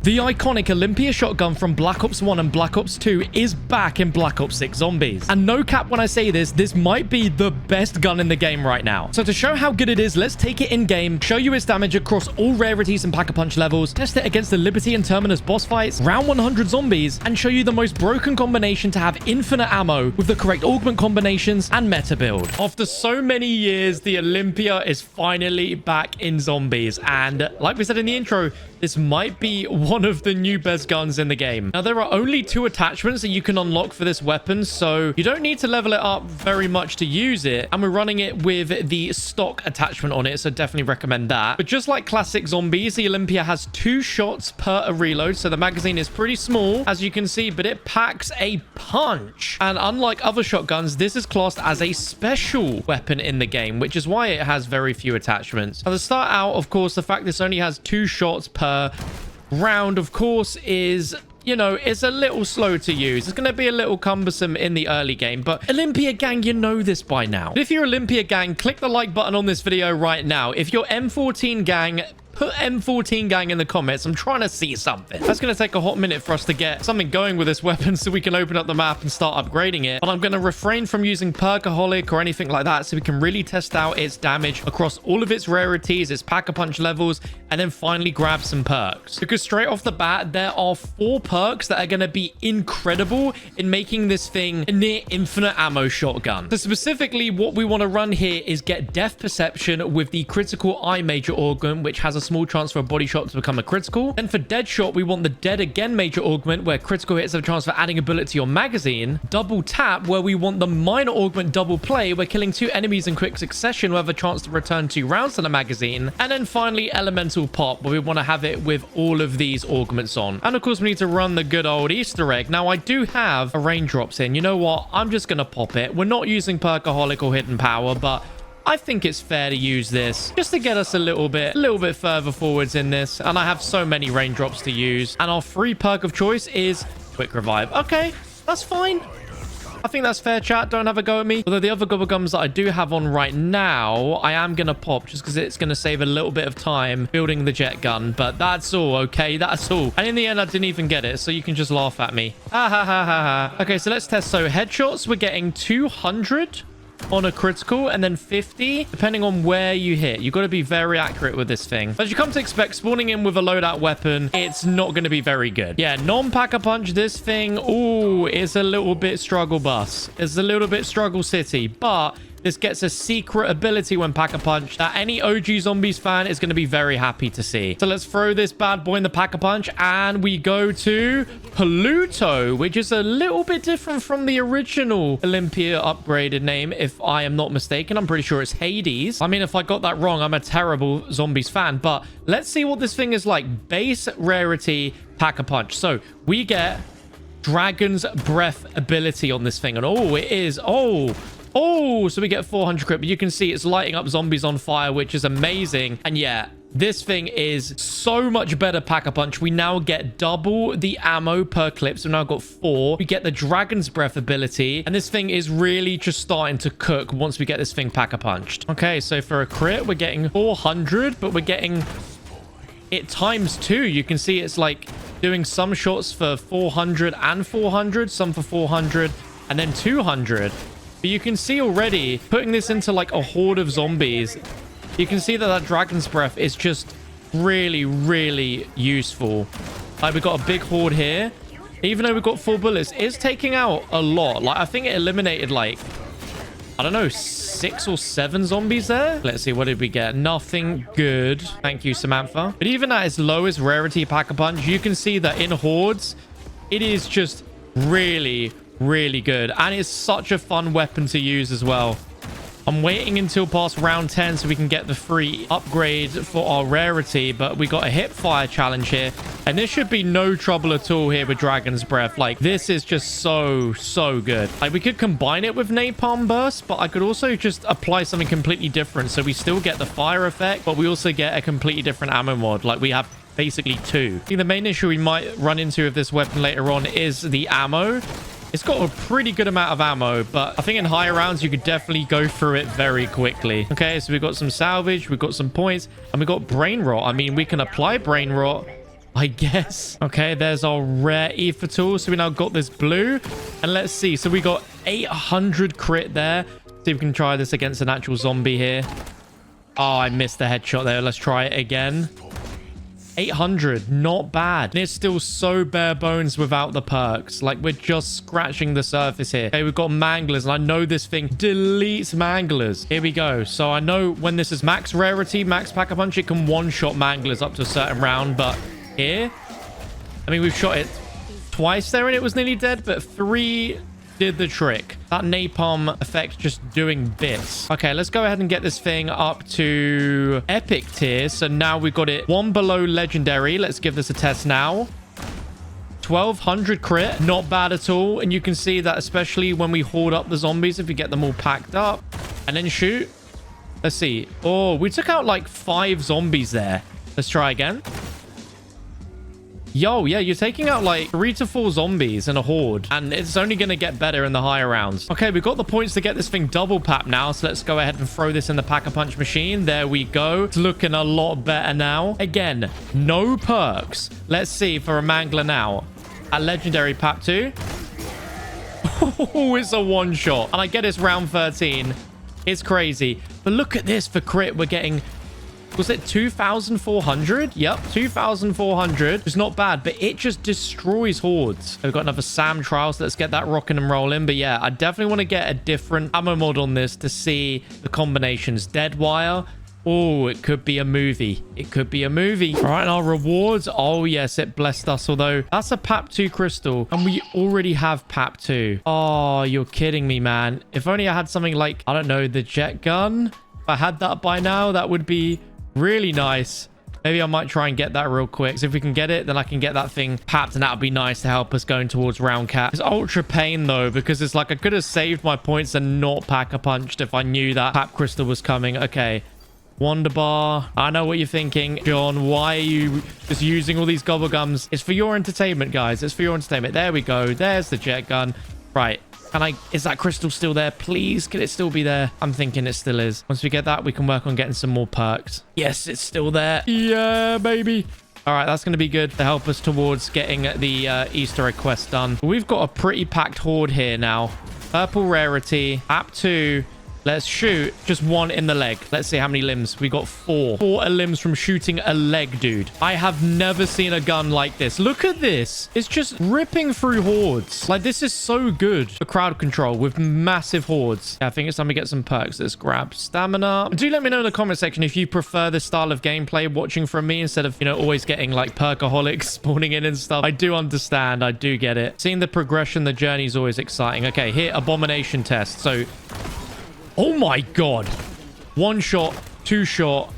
The iconic Olympia shotgun from Black Ops 1 and Black Ops 2 is back in Black Ops 6 Zombies. And no cap when I say this, this might be the best gun in the game right now. So to show how good it is, let's take it in game, show you its damage across all rarities and Pack-a-Punch levels, test it against the Liberty and Terminus boss fights, round 100 zombies, and show you the most broken combination to have infinite ammo with the correct augment combinations and meta build. After so many years, the Olympia is finally back in Zombies. And like we said in the intro, this might be one of the new best guns in the game. Now, there are only 2 attachments that you can unlock for this weapon, so you don't need to level it up very much to use it. And we're running it with the stock attachment on it, so definitely recommend that. But just like classic Zombies, the Olympia has 2 shots per reload, so the magazine is pretty small, as you can see, but it packs a punch. And unlike other shotguns, this is classed as a special weapon in the game, which is why it has very few attachments. Now, to start out, of course, the fact this only has 2 shots per round, of course, is, you know, it's a little slow to use. It's going to be a little cumbersome in the early game, but Olympia gang, you know this by now. If you're Olympia gang, click the like button on this video right now. If you're M14 gang, put M14 gang in the comments. I'm trying to see something. That's going to take a hot minute for us to get something going with this weapon so we can open up the map and start upgrading it. But I'm going to refrain from using Perkaholic or anything like that so we can really test out its damage across all of its rarities, its Pack-a-Punch levels, and then finally grab some perks. Because straight off the bat, there are 4 perks that are going to be incredible in making this thing a near infinite ammo shotgun. So specifically, what we want to run here is get Death Perception with the critical eye major augment, which has a small chance for a body shot to become a critical. Then for dead shot, we want the dead again major augment, where critical hits have a chance for adding a bullet to your magazine. Double tap, where we want the minor augment double play, where killing 2 enemies in quick succession will have a chance to return 2 rounds to the magazine. And then finally, elemental pop, where we want to have it with all of these augments on. And of course, we need to run the good old Easter egg. Now, I do have a raindrops in. You know what? I'm just going to pop it. We're not using Perkaholic or Hidden Power, but I think it's fair to use this just to get us a little bit further forwards in this. And I have so many raindrops to use. And our free perk of choice is Quick Revive. Okay, that's fine. I think that's fair, chat. Don't have a go at me. Although the other gobble gums that I do have on right now, I am going to pop just because it's going to save a little bit of time building the jet gun. But that's all, okay? That's all. And in the end, I didn't even get it, so you can just laugh at me. Ha ha ha ha ha. Okay, so let's test. So headshots, we're getting 200 on a critical, and then 50 depending on where you hit. You've got to be very accurate with this thing. As you come to expect, spawning in with a loadout weapon, it's not going to be very good. Yeah, non-Pack-a-Punch, this thing, ooh, is a little bit struggle bus. It's a little bit struggle city, but this gets a secret ability when Pack-a-Punch that any OG Zombies fan is going to be very happy to see. So let's throw this bad boy in the Pack-a-Punch, and we go to Pluto, which is a little bit different from the original Olympia upgraded name, if I am not mistaken. I'm pretty sure it's Hades. I mean, if I got that wrong, I'm a terrible Zombies fan, but let's see what this thing is like. Base rarity Pack-a-Punch. So we get Dragon's Breath ability on this thing, and oh, it is, oh, so we get 400 crit, but you can see it's lighting up zombies on fire, which is amazing. And yeah, this thing is so much better Pack-a-Punch. We now get double the ammo per clip. So now I've got 4. We get the Dragon's Breath ability, and this thing is really just starting to cook once we get this thing Pack-a-Punched. Okay, so for a crit, we're getting 400, but we're getting it times 2. You can see it's like doing some shots for 400 and 400, some for 400, and then 200. But you can see already, putting this into like a horde of zombies, you can see that Dragon's Breath is just really, really useful. Like, we got a big horde here. Even though we've got 4 bullets, it's taking out a lot. Like, I think it eliminated like, I don't know, 6 or 7 zombies there. Let's see, what did we get? Nothing good. Thank you, Samantha. But even at its lowest rarity Pack-a-Punch, you can see that in hordes, it is just really, really good. And it's such a fun weapon to use as well. I'm waiting until past round 10 so we can get the free upgrade for our rarity, but we got a hip fire challenge here, and this should be no trouble at all here with Dragon's Breath. Like, this is just so good. Like, we could combine it with Napalm Burst, but I could also just apply something completely different, so we still get the fire effect, but we also get a completely different ammo mod. Like, we have basically 2. I think the main issue we might run into with this weapon later on is the ammo. It's got a pretty good amount of ammo, but I think in higher rounds, you could definitely go through it very quickly. Okay, so we've got some salvage, we've got some points, and we've got brain rot. I mean, we can apply brain rot I guess. Okay, there's our rare ether tool. So we now got this blue. And let's see. So we got 800 crit there. See if we can try this against an actual zombie here. Oh, I missed the headshot there. Let's try it again. 800, not bad. And it's still so bare bones without the perks. Like, we're just scratching the surface here. Okay, we've got manglers, and I know this thing deletes manglers. Here we go. So I know when this is max rarity, max pack-a-punch, it can one-shot manglers up to a certain round. But here, I mean, we've shot it twice there, and it was nearly dead, but 3 did the trick. That napalm effect just doing bits. Okay, let's go ahead and get this thing up to epic tier. So now we've got it 1 below legendary. Let's give this a test now. 1200 crit, not bad at all. And you can see that especially when we hoard up the zombies, if we get them all packed up and then shoot. Let's see. Oh, we took out like 5 zombies there. Let's try again. Yo, yeah, you're taking out like 3 to 4 zombies in a horde, and it's only going to get better in the higher rounds. Okay, we've got the points to get this thing double pap now, so let's go ahead and throw this in the pack-a-punch machine. There we go. It's looking a lot better now. Again, no perks. Let's see for a mangler now. A legendary pap 2. Oh, it's a one-shot, and I get it's round 13. It's crazy. But look at this for crit. We're getting... Was it 2,400? Yep, 2,400. It's not bad, but it just destroys hordes. We've got another SAM trial, so let's get that rocking and rolling. But yeah, I definitely want to get a different ammo mod on this to see the combinations. Dead wire. Oh, it could be a movie. It could be a movie. All right, and our rewards. Oh, yes, it blessed us. Although, that's a PAP 2 crystal, and we already have PAP 2. Oh, you're kidding me, man. If only I had something like, I don't know, the jet gun. If I had that by now, that would be... really nice. Maybe I might try and get that real quick. So if we can get it, then I can get that thing papped, and that would be nice to help us going towards round cap. It's ultra pain though, because it's like I could have saved my points and not pack-a-punched if I knew that pap crystal was coming. Okay. Wonder bar. I know what you're thinking. John, why are you just using all these gobble gums? It's for your entertainment, guys. It's for your entertainment. There we go. There's the jet gun. Right. Is that crystal still there? Please, can it still be there? I'm thinking it still is. Once we get that, we can work on getting some more perks. Yes, it's still there. Yeah, baby. All right, that's going to be good to help us towards getting the Easter egg quest done. We've got a pretty packed horde here now. Purple rarity, app 2. Let's shoot just 1 in the leg. Let's see how many limbs. We got 4. 4 limbs from shooting a leg, dude. I have never seen a gun like this. Look at this. It's just ripping through hordes. Like, this is so good for crowd control with massive hordes. Yeah, I think it's time to get some perks. Let's grab stamina. Do let me know in the comment section if you prefer this style of gameplay, watching from me instead of, you know, always getting like perkaholics spawning in and stuff. I do understand. I do get it. Seeing the progression, the journey is always exciting. Okay, here, abomination test. So... oh my god. 1 shot, 2 shot.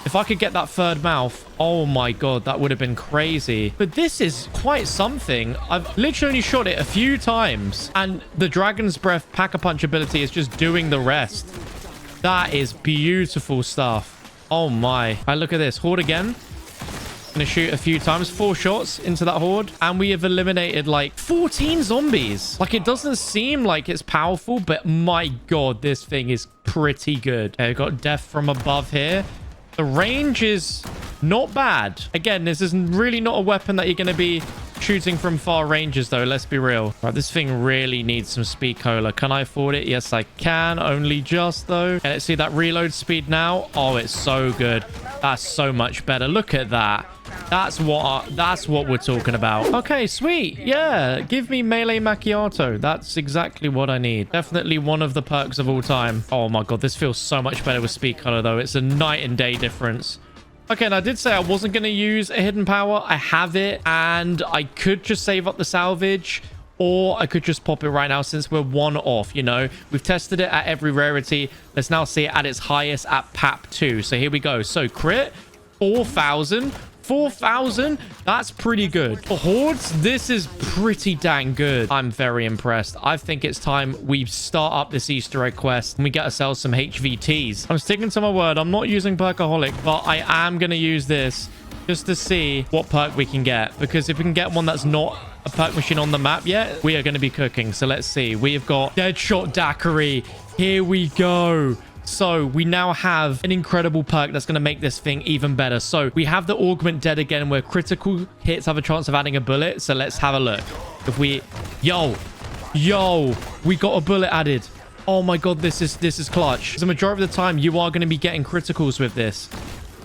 If I could get that 3rd mouth, oh my god, that would have been crazy. But this is quite something. I've literally only shot it a few times, and the Dragon's Breath pack-a-punch ability is just doing the rest. That is beautiful stuff. Oh my. All right, look at this. Horde again. Gonna shoot a few times. 4 shots into that horde, and we have eliminated like 14 zombies. Like, it doesn't seem like it's powerful, but my god, this thing is pretty good. Okay, we've got death from above here. The range is not bad. Again, this is really not a weapon that you're going to be shooting from far ranges, though. Let's be real. Right, this thing really needs some speed cola. Can I afford it? Yes, I can. Only just, though. Okay, let's see that reload speed now. Oh, it's so good. That's so much better. Look at that. That's what we're talking about. Okay, sweet. Yeah, give me melee macchiato. That's exactly what I need. Definitely one of the perks of all time. Oh my god, this feels so much better with speed color, though. It's a night and day difference. Okay, and I did say I wasn't going to use a hidden power. I have it, and I could just save up the salvage, or I could just pop it right now since we're 1 off, you know. We've tested it at every rarity. Let's now see it at its highest at PAP 2. So here we go. So crit, 4,000. 4,000? That's pretty good. For hordes, this is pretty dang good. I'm very impressed. I think it's time we start up this Easter egg quest and we get ourselves some HVTs. I'm sticking to my word. I'm not using Perkaholic, but I am going to use this just to see what perk we can get. Because if we can get one that's not a perk machine on the map yet, we are going to be cooking. So let's see. We have got Deadshot Daiquiri. Here we go. So we now have an incredible perk that's going to make this thing even better. So we have the augment dead again, where critical hits have a chance of adding a bullet. So let's have a look. If we... Yo, we got a bullet added. Oh my god, this is clutch. The majority of the time, you are going to be getting criticals with this,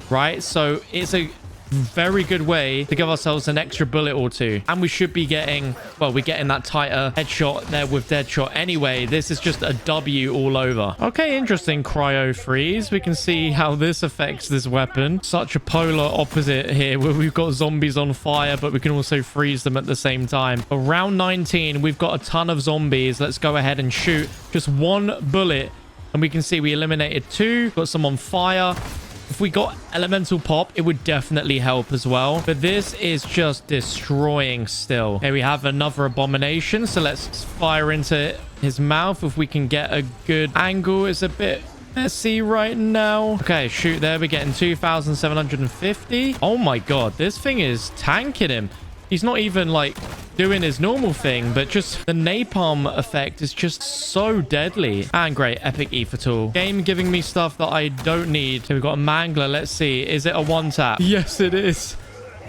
right? So it's a very good way to give ourselves an extra bullet or two. And we should be getting, well, we're getting that tighter headshot there with Deadshot. Anyway, this is just a W all over. Okay, interesting. Cryo freeze. We can see how this affects this weapon. Such a polar opposite here, where we've got zombies on fire, but we can also freeze them at the same time. Around 19, we've got a ton of zombies. Let's go ahead and shoot just one bullet. And we can see we eliminated 2. Got some on fire. If we got elemental pop, it would definitely help as well. But this is just destroying still. Okay, we have another abomination. So let's fire into his mouth. If we can get a good angle, it's a bit messy right now. Okay, shoot there. We're getting 2,750. Oh my god, this thing is tanking him. He's not even like doing his normal thing, but just the napalm effect is just so deadly. And great, epic ether tool. Game giving me stuff that I don't need. Okay, we've got a mangler. Let's see. Is it a one tap? Yes, it is.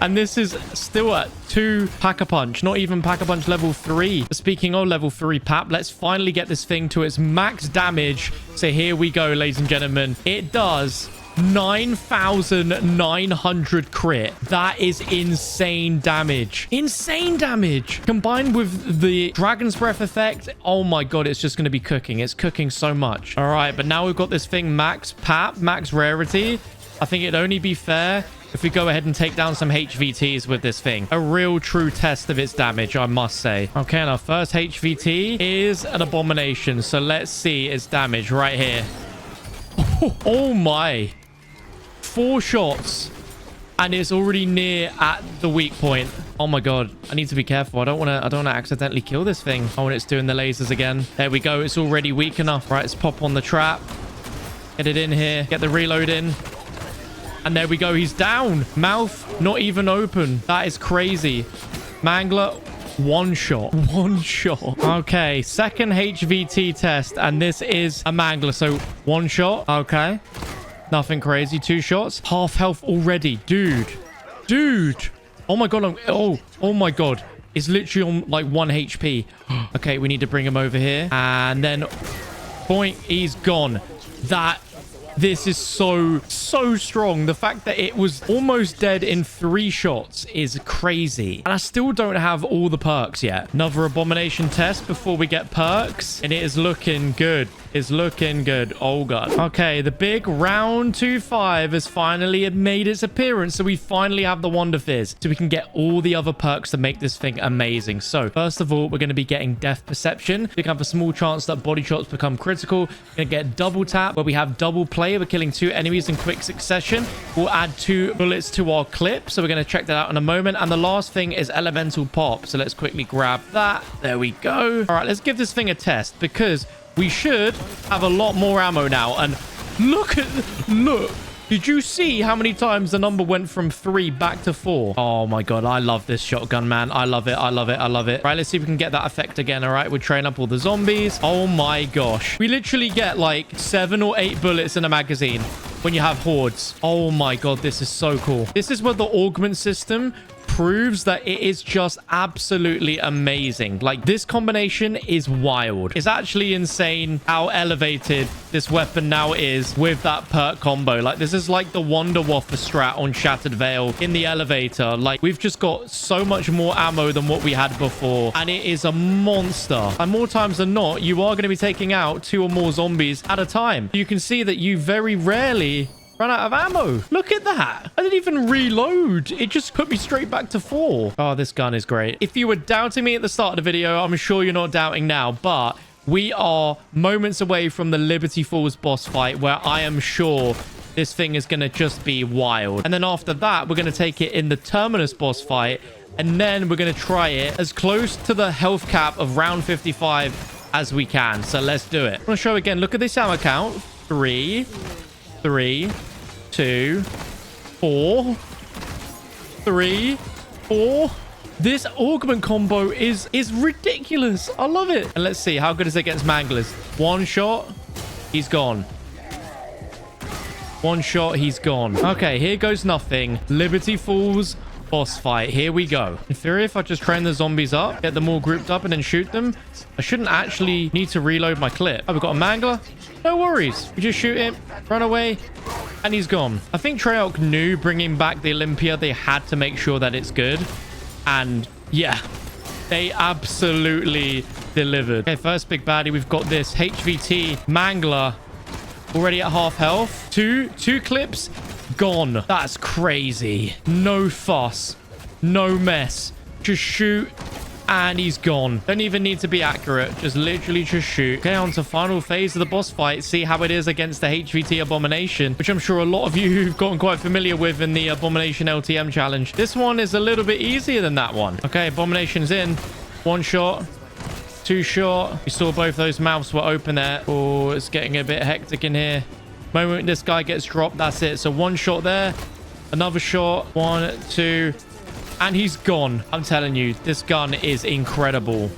And this is still at 2 Pack-a-Punch, not even Pack-a-Punch level 3. Speaking of level 3 Pap, let's finally get this thing to its max damage. So here we go, ladies and gentlemen. It does 9,900 crit. That is insane damage. Insane damage. Combined with the Dragon's Breath effect, oh my god, it's just going to be cooking. It's cooking so much. All right, but now we've got this thing max Pap, max rarity. I think it'd only be fair if we go ahead and take down some HVTs with this thing. A real true test of its damage, I must say. Okay, and our first HVT is an abomination. So let's see its damage right here. Oh my. 4 shots and it's already near at the weak point. Oh my god, I need to be careful. I don't want to accidentally kill this thing. Oh, and it's doing the lasers again. There we go. It's already weak enough. Right, let's pop on the trap, get it in here, get the reload in, and there we go. He's down. Mouth not even open. That is crazy. Mangler, one shot. Okay, second HVT test, and this is a mangler. So 1 shot. Okay, nothing crazy. 2 shots. Half health already. Dude. Oh my god. Oh my god. It's literally on like 1 HP. Okay, we need to bring him over here. And then boink, he's gone. This is so strong. The fact that it was almost dead in 3 shots is crazy. And I still don't have all the perks yet. Another abomination test before we get perks. And it is looking good. It's looking good. Oh god. Okay, the big round 2-5 has finally made its appearance. So we finally have the Wonder Fizz. So we can get all the other perks to make this thing amazing. So first of all, we're going to be getting Death Perception. We can have a small chance that body shots become critical. We're going to get Double Tap, where we have double play. We're killing 2 enemies in quick succession. We'll add 2 bullets to our clip. So we're going to check that out in a moment. And the last thing is Elemental Pop. So let's quickly grab that. There we go. All right, let's give this thing a test, because we should have a lot more ammo now. And look. Did you see how many times the number went from 3 back to 4? Oh my god, I love this shotgun, man. I love it. Right, let's see if we can get that effect again. All right, we'll train up all the zombies. Oh my gosh. We literally get like 7 or 8 bullets in a magazine when you have hordes. Oh my god, this is so cool. This is where the augment system proves that it is just absolutely amazing. Like, this combination is wild. It's actually insane how elevated this weapon now is with that perk combo. Like, this is like the Wonder Wafer strat on Shattered Veil in the elevator. Like, we've just got so much more ammo than what we had before, and it is a monster. And more times than not, you are going to be taking out 2 or more zombies at a time. You can see that you very rarely run out of ammo. Look at that. I didn't even reload. It just put me straight back to 4. Oh, this gun is great. If you were doubting me at the start of the video, I'm sure you're not doubting now, but we are moments away from the Liberty Falls boss fight, where I am sure this thing is going to just be wild. And then after that, we're going to take it in the Terminus boss fight, and then we're going to try it as close to the health cap of round 55 as we can. So let's do it. I'm going to show again. Look at this ammo count. 3, 2, 4, 3, 4. This augment combo is ridiculous. I love it. And let's see, how good is it against manglers? 1 shot, he's gone. One shot, he's gone. Okay, here goes nothing. Liberty Falls boss fight. Here we go. In theory, if I just train the zombies up, get them all grouped up and then shoot them, I shouldn't actually need to reload my clip. Oh, we've got a mangler. No worries. We just shoot him, run away, and he's gone. I think Treyarch knew bringing back the Olympia, they had to make sure that it's good. And yeah, they absolutely delivered. Okay, first big baddie. We've got this HVT mangler already at half health. Two clips gone. That's crazy. No fuss, no mess, just shoot and he's gone. Don't even need to be accurate, just literally just shoot. Okay, on to final phase of the boss fight. See how it is against the HVT Abomination, which I'm sure a lot of you have gotten quite familiar with in the Abomination LTM challenge. This one is a little bit easier than that one. Okay, Abomination's in. One shot, two shot. We saw both those mouths were open there. Oh, it's getting a bit hectic in here. Moment this guy gets dropped, that's it. So one shot there, another shot, 1, 2, and he's gone. I'm telling you, this gun is incredible.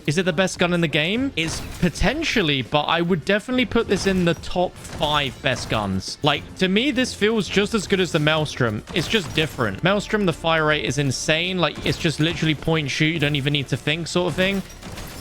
Is it the best gun in the game? It's potentially, but I would definitely put this in the top 5 best guns. Like, to me, this feels just as good as the Maelstrom. It's just different. Maelstrom, the fire rate is insane. Like, it's just literally point shoot. You don't even need to think sort of thing.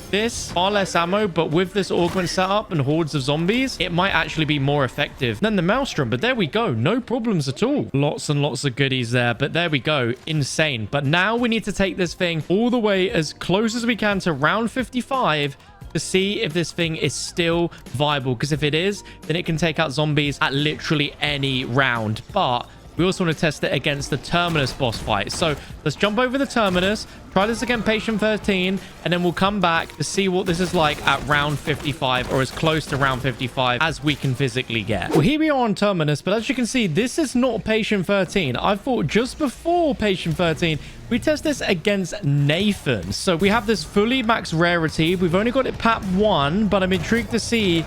This, far less ammo, but with this augment setup and hordes of zombies, it might actually be more effective than the Maelstrom. But there we go. No problems at all. Lots and lots of goodies there. But there we go. Insane. But now we need to take this thing all the way as close as we can to round 55 to see if this thing is still viable. Because if it is, then it can take out zombies at literally any round. But we also want to test it against the Terminus boss fight. So let's jump over the Terminus, try this against Patient 13, and then we'll come back to see what this is like at round 55, or as close to round 55 as we can physically get. Well, here we are on Terminus, but as you can see, this is not Patient 13. I thought just before Patient 13, we test this against Nathan. So we have this fully max rarity. We've only got it PAP 1, but I'm intrigued to see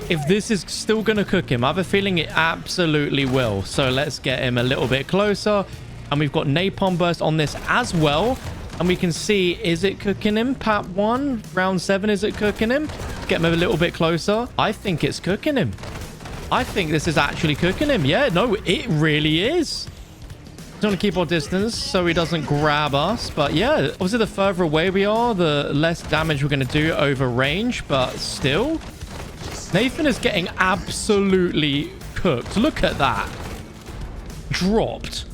if this is still going to cook him. I have a feeling it absolutely will. So let's get him a little bit closer. And we've got Napalm Burst on this as well. And we can see, is it cooking him? PAP 1, round 7, is it cooking him? Get him a little bit closer. I think it's cooking him. I think this is actually cooking him. Yeah, no, it really is. Just want to keep our distance so he doesn't grab us. But yeah, obviously the further away we are, the less damage we're going to do over range. But still, Nathan is getting absolutely cooked. Look at that. Dropped.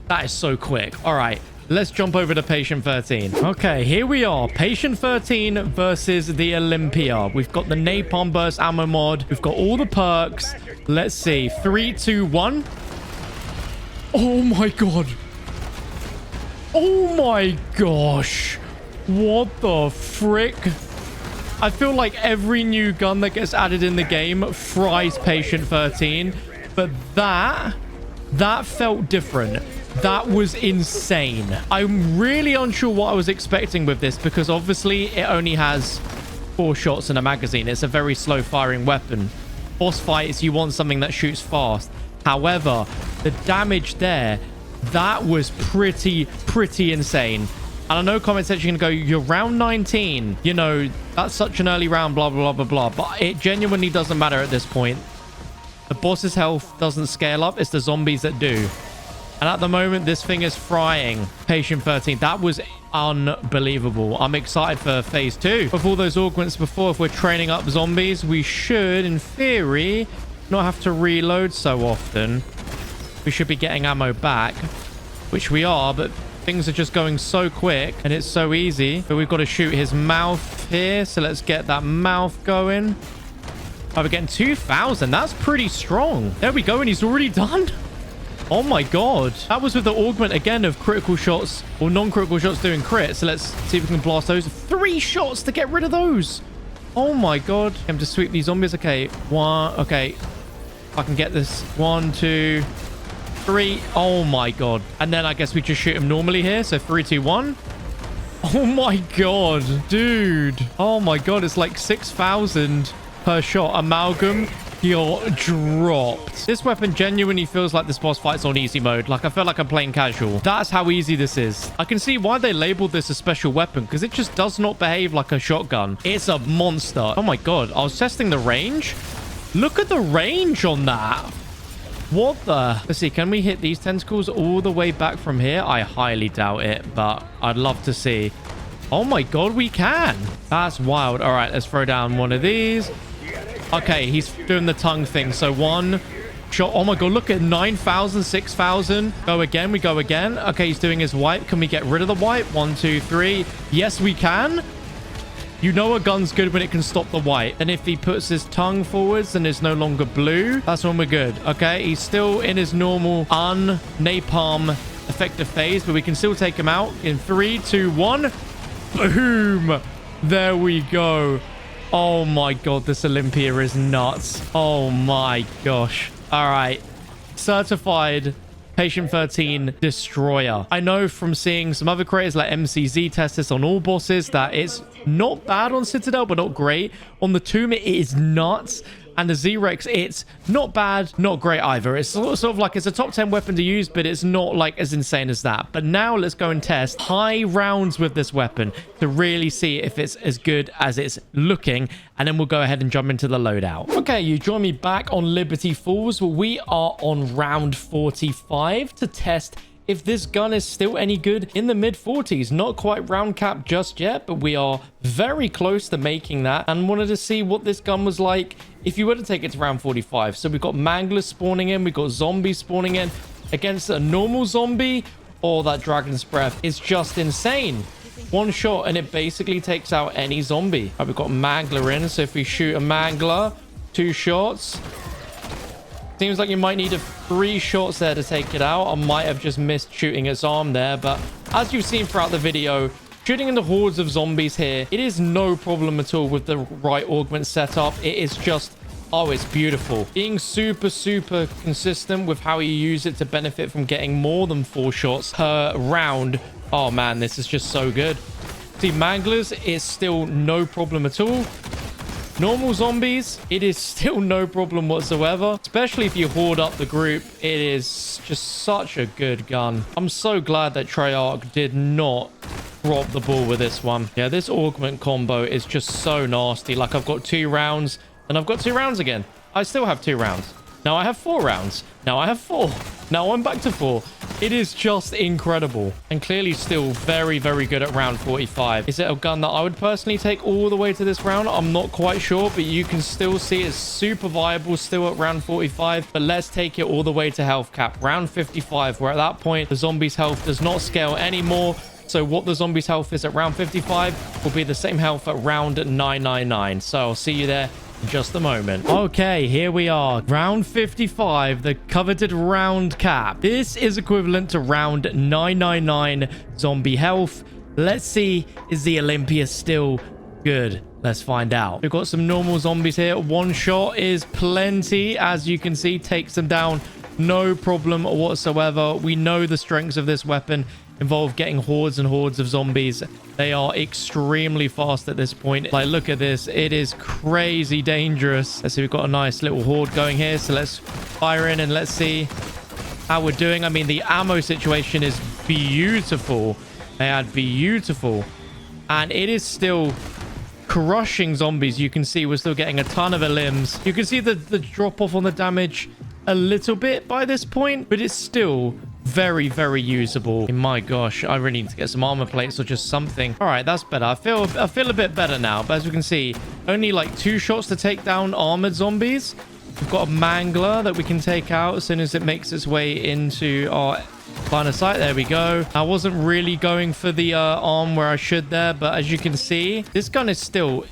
That is so quick. All right, let's jump over to Patient 13. Okay, here we are. Patient 13 versus the Olympia. We've got the Napalm Burst ammo mod. We've got all the perks. Let's see. 3, 2, 1. Oh my god. Oh my gosh. What the frick? I feel like every new gun that gets added in the game fries Patient 13, but that felt different. That was insane. I'm really unsure what I was expecting with this, because obviously it only has 4 shots in a magazine. It's a very slow firing weapon. Boss fights, you want something that shoots fast. However, the damage there, that was pretty insane. And I know comment section can go, you're round 19. You know, that's such an early round, blah, blah, blah, blah, blah. But it genuinely doesn't matter at this point. The boss's health doesn't scale up. It's the zombies that do. And at the moment, this thing is frying Patient 13. That was unbelievable. I'm excited for phase 2. With all those augments before, if we're training up zombies, we should, in theory, not have to reload so often. We should be getting ammo back, which we are, but things are just going so quick and it's so easy. But we've got to shoot his mouth here. So let's get that mouth going. Oh, we're getting 2,000. That's pretty strong. There we go. And he's already done. Oh my god. That was with the augment again of critical shots or non-critical shots doing crit. So let's see if we can blast those. 3 shots to get rid of those. Oh my god. I'm to sweep these zombies. Okay. 1. Okay. I can get this. 1, 2, 3. Oh my god. And then I guess we just shoot him normally here. So 3, 2, 1. Oh my god, dude. Oh my god. It's like 6,000 per shot. Amalgam, you're dropped. This weapon genuinely feels like this boss fight's on easy mode. Like I feel like I'm playing casual. That's how easy this is. I can see why they labeled this a special weapon, because it just does not behave like a shotgun. It's a monster. Oh my god. I was testing the range. Look at the range on that. What the? Let's see. Can we hit these tentacles all the way back from here? I highly doubt it, but I'd love to see. Oh my god, we can. That's wild. All right, let's throw down one of these. Okay, he's doing the tongue thing. So one shot. Oh my god, look at 9,000, 6,000. Go again. We go again. Okay, he's doing his wipe. Can we get rid of the wipe? 1, 2, 3. Yes, we can. You know a gun's good when it can stop the wipe. And if he puts his tongue forwards and is no longer blue, that's when we're good. Okay, he's still in his normal un-napalm effective phase, but we can still take him out in 3, 2, 1. Boom. There we go. Oh my god, this Olympia is nuts. Oh my gosh. All right. Certified Patient 13 Destroyer. I know from seeing some other creators like MCZ test this on all bosses that it's not bad on Citadel, but not great. On the Tomb, it is nuts. And the Z-Rex, it's not bad, not great either. It's sort of like it's a top 10 weapon to use, but it's not like as insane as that. But now let's go and test high rounds with this weapon to really see if it's as good as it's looking. And then we'll go ahead and jump into the loadout. Okay, you join me back on Liberty Falls. Well, we are on round 45 to test if this gun is still any good in the mid-40s. Not quite round cap just yet, but we are very close to making that, and wanted to see what this gun was like if you were to take it to round 45. So we've got manglers spawning in, we've got zombies spawning in against a normal zombie, or that dragon's breath is just insane. One shot and it basically takes out any zombie. Right, we've got mangler in, so if we shoot a mangler, 2 shots. Seems like you might need 3 shots there to take it out. I might have just missed shooting its arm there, but as you've seen throughout the video, shooting in the hordes of zombies here, it is no problem at all with the right augment setup. It is just, oh, it's beautiful. Being super, super consistent with how you use it to benefit from getting more than 4 shots per round. Oh man, this is just so good. See, manglers is still no problem at all. Normal zombies, it is still no problem whatsoever, especially if you hoard up the group. It is just such a good gun. I'm so glad that Treyarch did not drop the ball with this one. Yeah, this augment combo is just so nasty. Like, I've got 2 rounds and I've got 2 rounds again. I still have 2 rounds. Now I have 4 rounds. Now I have 4. Now I'm back to 4. It is just incredible. And clearly still very, very good at round 45. Is it a gun that I would personally take all the way to this round? I'm not quite sure, but you can still see it's super viable still at round 45. But let's take it all the way to health cap. Round 55, where at that point, the zombie's health does not scale anymore. So what the zombie's health is at round 55 will be the same health at round 999. So I'll see you there in just a moment. Okay, here we are. Round 55, the coveted round cap. This is equivalent to round 999 zombie health. Let's see, is the Olympia still good? Let's find out. We've got some normal zombies here. 1 shot is plenty. As you can see, takes them down. No problem whatsoever. We know the strengths of this weapon involve getting hordes and hordes of zombies. They are extremely fast at this point. Like, look at this. It is crazy dangerous. Let's see, we've got a nice little horde going here. So let's fire in and let's see how we're doing. I mean, the ammo situation is beautiful. They are beautiful. And it is still crushing zombies. You can see we're still getting a ton of limbs. You can see the drop off on the damage a little bit by this point, but it's still very, very usable. My gosh, I really need to get some armor plates or just something. All right, that's better. I feel a bit better now, but as you can see, only like 2 shots to take down armored zombies. We've got a mangler that we can take out as soon as it makes its way into our line of sight. There we go. I wasn't really going for the arm where I should there, but as you can see, this gun is still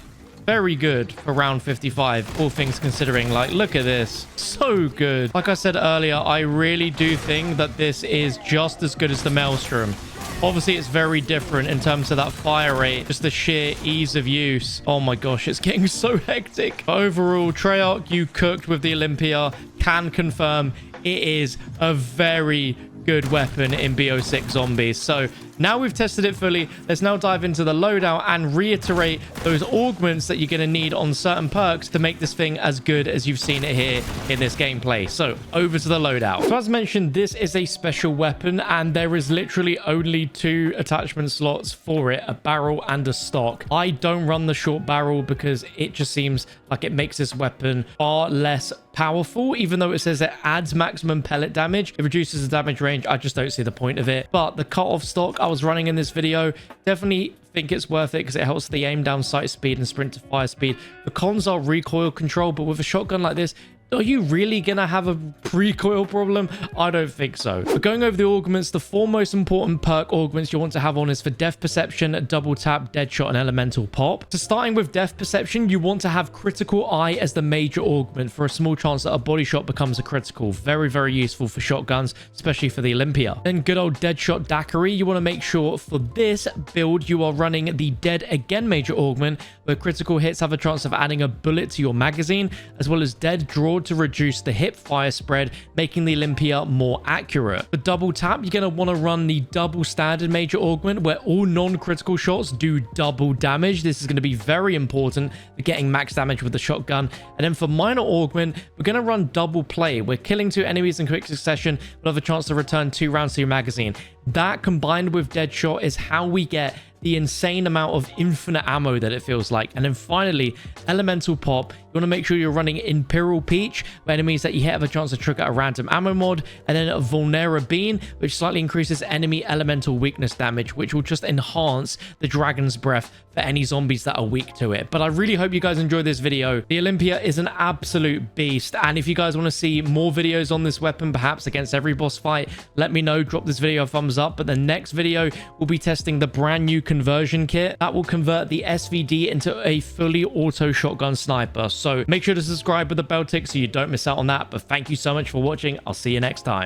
very good for round 55, all things considering. Like, look at this. So good. Like I said earlier, I really do think that this is just as good as the Maelstrom. Obviously, it's very different in terms of that fire rate, just the sheer ease of use. Oh my gosh, it's getting so hectic. But overall, Treyarch, you cooked with the Olympia. Can confirm it is a very good weapon in BO6 zombies. So Now we've tested it fully. Let's now dive into the loadout and reiterate those augments that you're going to need on certain perks to make this thing as good as you've seen it here in this gameplay. So over to the loadout. So as mentioned, this is a special weapon and there is literally only 2 attachment slots for it, a barrel and a stock. I don't run the short barrel because it just seems like it makes this weapon far less powerful. Even though it says it adds maximum pellet damage, it reduces the damage range. I just don't see the point of it. But the cut-off stock I was running in this video, definitely think it's worth it because it helps the aim down sight speed and sprint to fire speed. The cons are recoil control, but with a shotgun like this, are you really gonna have a recoil problem? I don't think so. But going over the augments, the 4 most important perk augments you want to have on is for Death Perception, Double Tap, Deadshot, and Elemental Pop. So starting with Death Perception, you want to have Critical Eye as the major augment for a small chance that a body shot becomes a critical. Very, very useful for shotguns, especially for the Olympia. Then good old Deadshot Daiquiri. You want to make sure for this build you are running the Dead Again major augment, where critical hits have a chance of adding a bullet to your magazine, as well as Dead Draw to reduce the hip fire spread, making the Olympia more accurate. For Double Tap, you're going to want to run the double standard major augment, where all non-critical shots do double damage. This is going to be very important for getting max damage with the shotgun. And then for minor augment, we're going to run double play, where killing 2 enemies in quick succession will have a chance to return 2 rounds to your magazine. That combined with Deadshot is how we get the insane amount of infinite ammo that it feels like. And then finally, Elemental Pop. You want to make sure you're running Imperial Peach, where enemies that you hit have a chance to trigger a random ammo mod, and then a Vulnera Bean, which slightly increases enemy elemental weakness damage, which will just enhance the Dragon's Breath for any zombies that are weak to it. But I really hope you guys enjoyed this video. The Olympia is an absolute beast, and if you guys want to see more videos on this weapon, perhaps against every boss fight, let me know. Drop this video a thumbs up. But the next video, we'll be testing the brand new conversion kit that will convert the SVD into a fully auto shotgun sniper. So make sure to subscribe with the bell tick so you don't miss out on that. But thank you so much for watching. I'll see you next time.